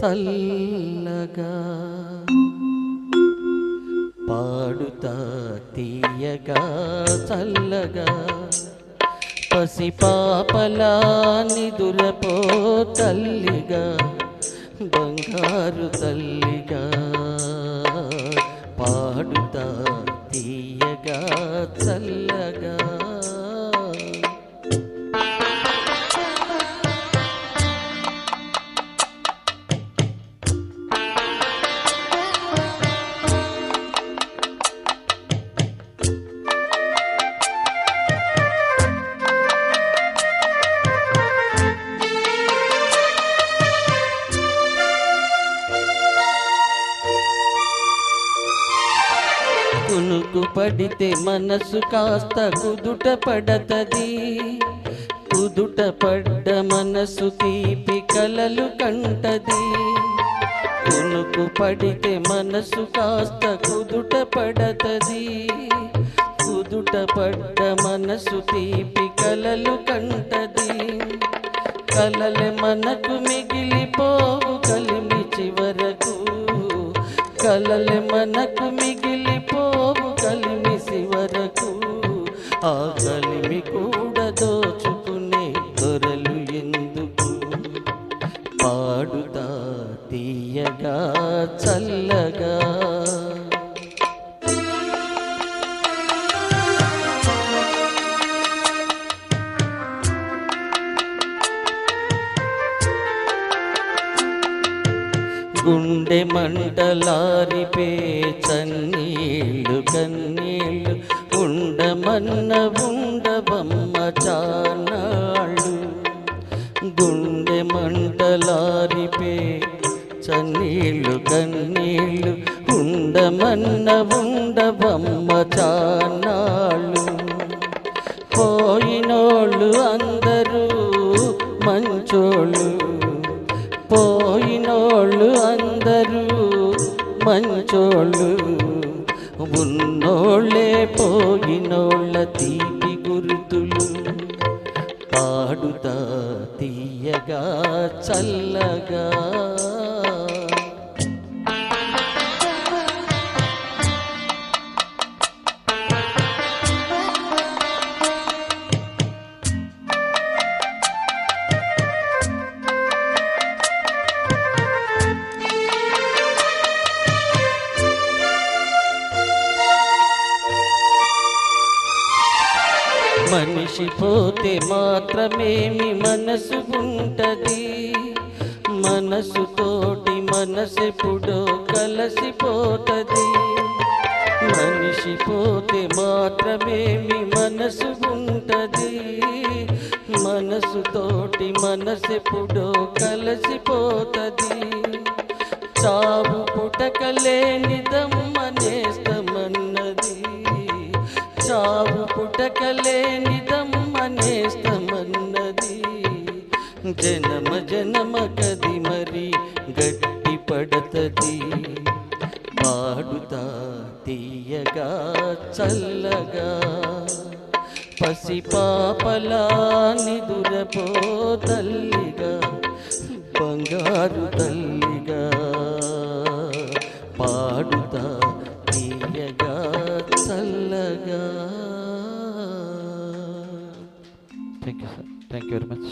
చల్లగా పాడుతా తీయగా చల్లగా పసిపాపలా నిదురపో తల్లిగా బంగారు తల్లిగా పాడుతా తీయగా చల్లగా కునుకు పడితే మనసు కాస్త కుదుట పడతది, కుదుట పడ్డ మనసు తీపి కలలు కంటది. కునుకు పడితే మనసు కాస్త కుదుట పడతది, కుదుట పడ్డ మనసు తీపి కలలు కంటది. కలలే మనకు మిగిలిపోవు కలిమి చివరకు, కలలే మనకు మిగిలిపోవు కలిమి చివరకు. ఆ కలిమి కూడా దోచుకునే దొరలు ఎందుకు? పాడుతా తీయగా చల్లగా గుండె మంటలారిపే చన్నీళ్ళు కన్నీళ్ళు ఉండమన్న ఉండవమ్మ చానాళ్ళు. గుండె మంటలారిపే చన్నీళ్ళు కన్నీళ్ళు ఉండమన్న ఉండవమ్మ చానాళ్ళు. పోయినోళ్ళు అందరూ మంచోళ్ళు, పోయినోళ్ళు అందరూ మంచోళ్ళు, ఉన్నోళ్ళే పోయినోళ్ళ తీపి గుర్తులు. పాడుతా తీయగా చల్లగా మనిషి పోతే మాత్రమేమి మనసు ఉంటది, మనసుతోటి మనసెప్పుడో కలసిపోతది. మనిషి పోతే మాత్రమేమి మనసు ఉంటది, మనసుతోటి మనసెప్పుడో కలసిపోతది. చావు పుటకలేనిదమ్మనేస్తమన్నది, చావు పుటకలేనిదమ్మనేస్తమన్నది. జనమ జనమ కది మరి గట్టి పడతది. పాడుతా తీయగా చల్లగా పసిపాపలా నిదురపో తల్లిగా బంగారు తల్లిగా పాడుతా తీయగా చల్లగా. Thank you, sir. Thank you very much.